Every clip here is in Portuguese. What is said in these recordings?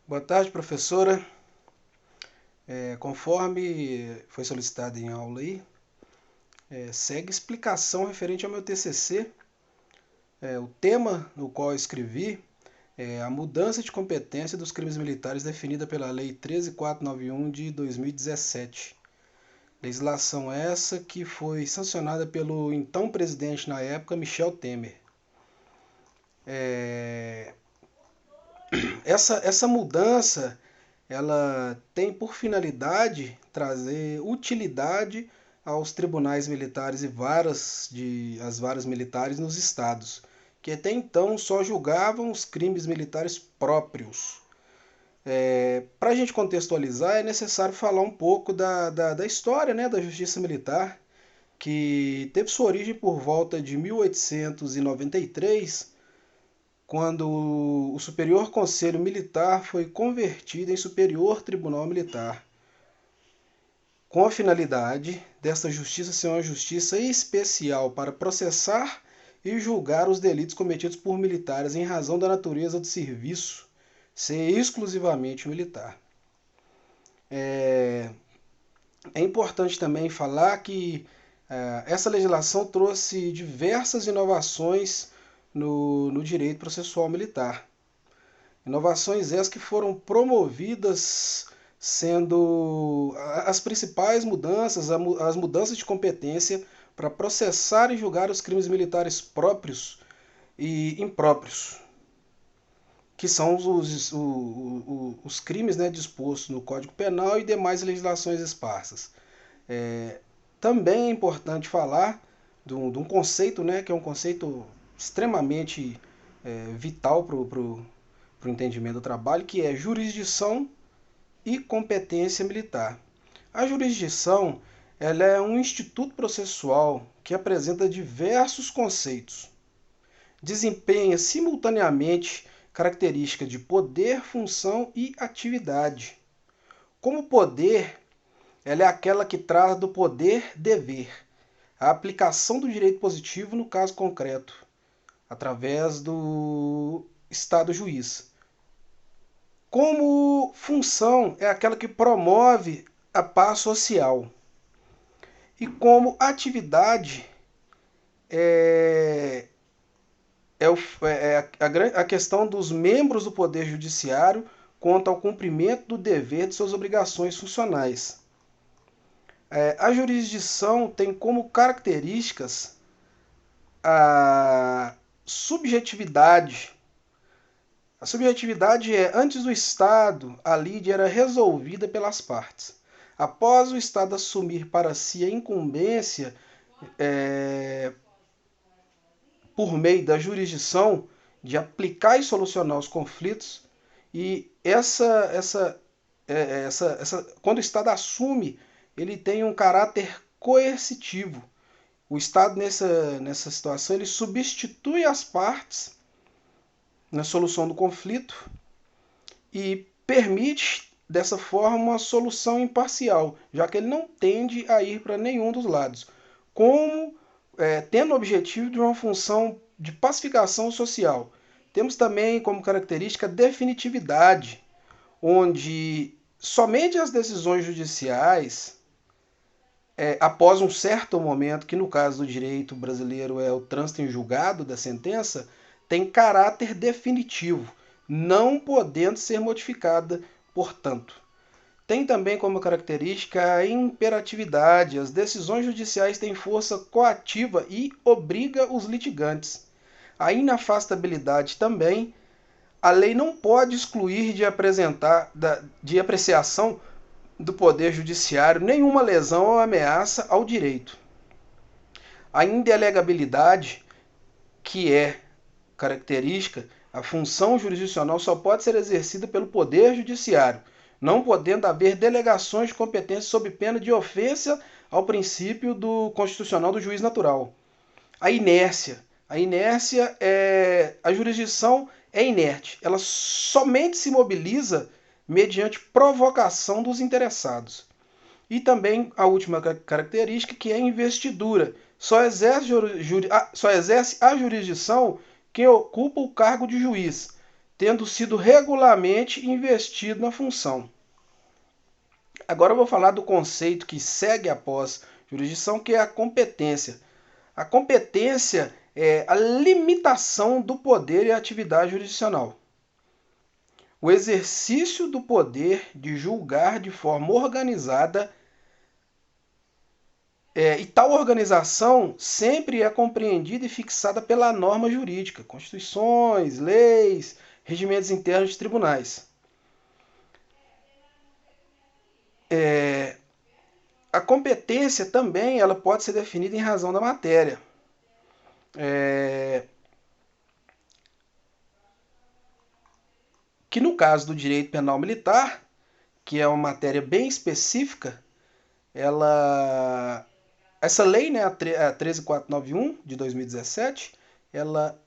Boa tarde, professora. Conforme foi solicitado em aula aí, segue explicação referente ao meu TCC. O tema no qual eu escrevi é a mudança de competência dos crimes militares definida pela Lei 13.491 de 2017. Legislação essa que foi sancionada pelo então presidente na época, Michel Temer. Essa mudança ela tem por finalidade trazer utilidade aos tribunais militares e as varas militares nos estados, que até então só julgavam os crimes militares próprios. Para a gente contextualizar, é necessário falar um pouco da história, né, da justiça militar, que teve sua origem por volta de 1893, quando o Superior Conselho Militar foi convertido em Superior Tribunal Militar, com a finalidade desta justiça ser uma justiça especial para processar e julgar os delitos cometidos por militares em razão da natureza do serviço ser exclusivamente militar. É importante também falar que essa legislação trouxe diversas inovações no direito processual militar. Inovações essas que foram promovidas sendo as principais mudanças, as mudanças de competência para processar e julgar os crimes militares próprios e impróprios, que são os crimes, né, dispostos no Código Penal e demais legislações esparsas. Também é importante falar de um conceito, né, que é um conceito extremamente vital para o entendimento do trabalho, que é jurisdição e competência militar. A jurisdição ela é um instituto processual que apresenta diversos conceitos. Desempenha simultaneamente características de poder, função e atividade. Como poder, ela é aquela que trata do poder-dever, a aplicação do direito positivo no caso concreto, através do Estado juiz. Como função, é aquela que promove a paz social. E como atividade, é, a questão dos membros do Poder Judiciário quanto ao cumprimento do dever de suas obrigações funcionais. A jurisdição tem como características a subjetividade. A subjetividade é, antes do Estado, a lide era resolvida pelas partes. Após o Estado assumir para si a incumbência por meio da jurisdição de aplicar e solucionar os conflitos, e quando o Estado assume, ele tem um caráter coercitivo. O Estado, nessa situação, ele substitui as partes na solução do conflito e permite, dessa forma, uma solução imparcial, já que ele não tende a ir para nenhum dos lados, como tendo o objetivo de uma função de pacificação social. Temos também como característica a definitividade, onde somente as decisões judiciais, após um certo momento, que no caso do direito brasileiro é o trânsito em julgado da sentença, tem caráter definitivo, não podendo ser modificada, portanto. Tem também como característica a imperatividade. As decisões judiciais têm força coativa e obriga os litigantes. A inafastabilidade também. A lei não pode excluir de apreciação do Poder Judiciário nenhuma lesão ou ameaça ao direito. A indelegabilidade, que é característica, a função jurisdicional só pode ser exercida pelo Poder Judiciário, não podendo haver delegações de competência sob pena de ofensa ao princípio constitucional do juiz natural. A inércia. A inércia é. A jurisdição é inerte. Ela somente se mobiliza mediante provocação dos interessados. E também a última característica, que é a investidura. Só exerce a jurisdição quem ocupa o cargo de juiz. tendo sido regularmente investido na função. Agora eu vou falar do conceito que segue após jurisdição, que é a competência. A competência é a limitação do poder e atividade jurisdicional. O exercício do poder de julgar de forma organizada, e tal organização sempre é compreendida e fixada pela norma jurídica, constituições, leis, regimentos internos de tribunais. A competência também ela pode ser definida em razão da matéria. Que no caso do direito penal militar, que é uma matéria bem específica, essa lei, né, a 13491 de 2017, ela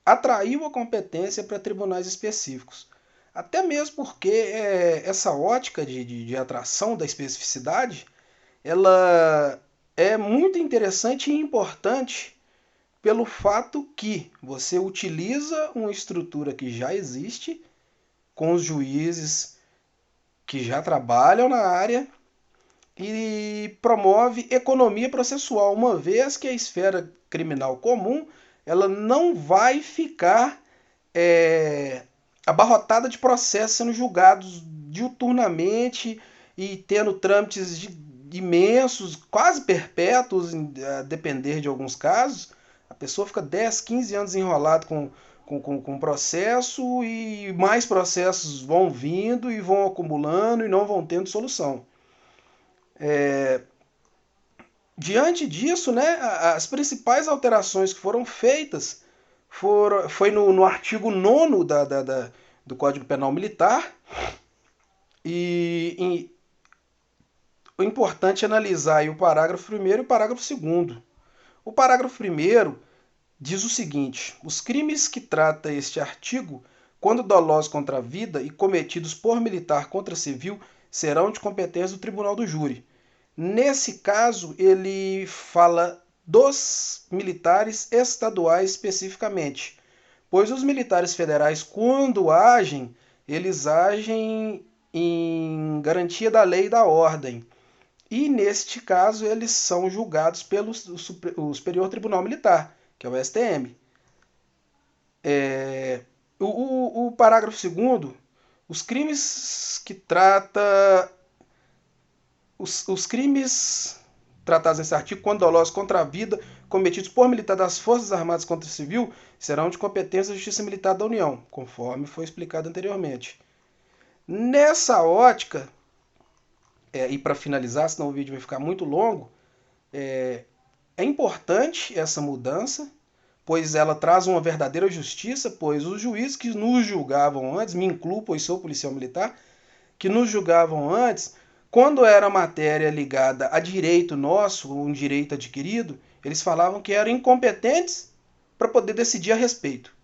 atraiu a competência para tribunais específicos. Até mesmo porque essa ótica de atração da especificidade, ela é muito interessante e importante pelo fato que você utiliza uma estrutura que já existe, com os juízes que já trabalham na área, e promove economia processual, uma vez que a esfera criminal comum ela não vai ficar abarrotada de processos sendo julgados diuturnamente e tendo trâmites imensos, quase perpétuos, a depender de alguns casos. A pessoa fica 10, 15 anos enrolado com processo e mais processos vão vindo e vão acumulando e não vão tendo solução. Diante disso, né, as principais alterações que foram feitas foi no artigo 9º do Código Penal Militar, e o importante é analisar aí o parágrafo 1º e o parágrafo 2º. O parágrafo 1º diz o seguinte: os crimes que trata este artigo, quando dolosos contra a vida e cometidos por militar contra civil, serão de competência do tribunal do júri. Nesse caso, ele fala dos militares estaduais especificamente, pois os militares federais, quando agem, eles agem em garantia da lei e da ordem. E, neste caso, eles são julgados pelo Superior Tribunal Militar, que é o STM. O parágrafo 2º, os crimes que trata... Os crimes tratados nesse artigo, quando dolosos contra a vida, cometidos por militar das Forças Armadas contra o civil, serão de competência da Justiça Militar da União, conforme foi explicado anteriormente. Nessa ótica, e para finalizar, senão o vídeo vai ficar muito longo, é importante essa mudança, pois ela traz uma verdadeira justiça, pois os juízes que nos julgavam antes, me incluo, pois sou policial militar, que nos julgavam antes, quando era matéria ligada a direito nosso, um direito adquirido, eles falavam que eram incompetentes para poder decidir a respeito,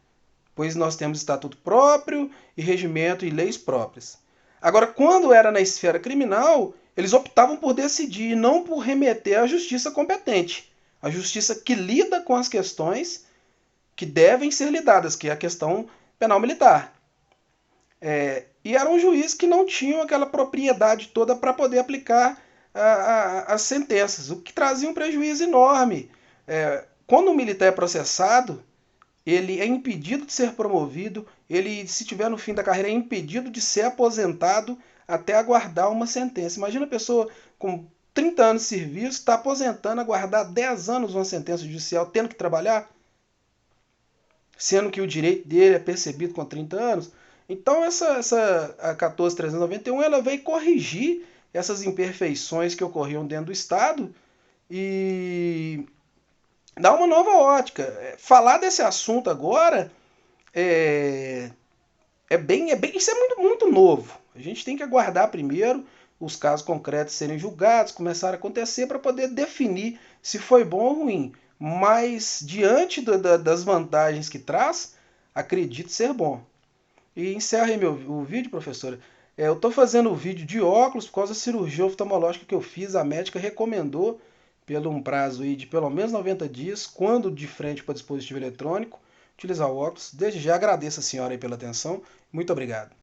pois nós temos estatuto próprio e regimento e leis próprias. Agora, quando era na esfera criminal, eles optavam por decidir e não por remeter à justiça competente, a justiça que lida com as questões que devem ser lidadas, que é a questão penal militar. E eram juízes que não tinham aquela propriedade toda para poder aplicar as sentenças, o que trazia um prejuízo enorme. Quando o militar é processado, ele é impedido de ser promovido, ele, se tiver no fim da carreira, é impedido de ser aposentado até aguardar uma sentença. Imagina a pessoa com 30 anos de serviço, está aposentando, aguardar 10 anos uma sentença judicial, tendo que trabalhar, sendo que o direito dele é percebido com 30 anos. Então a 14.391 ela veio corrigir essas imperfeições que ocorriam dentro do Estado e dar uma nova ótica. Falar desse assunto agora isso é muito, muito novo. A gente tem que aguardar primeiro os casos concretos serem julgados, começar a acontecer para poder definir se foi bom ou ruim. Mas diante das vantagens que traz, acredito ser bom. E encerro aí o vídeo, professora. Eu estou fazendo o vídeo de óculos por causa da cirurgia oftalmológica que eu fiz. A médica recomendou, pelo um prazo aí de pelo menos 90 dias, quando de frente para dispositivo eletrônico, utilizar o óculos. Desde já agradeço a senhora aí pela atenção. Muito obrigado.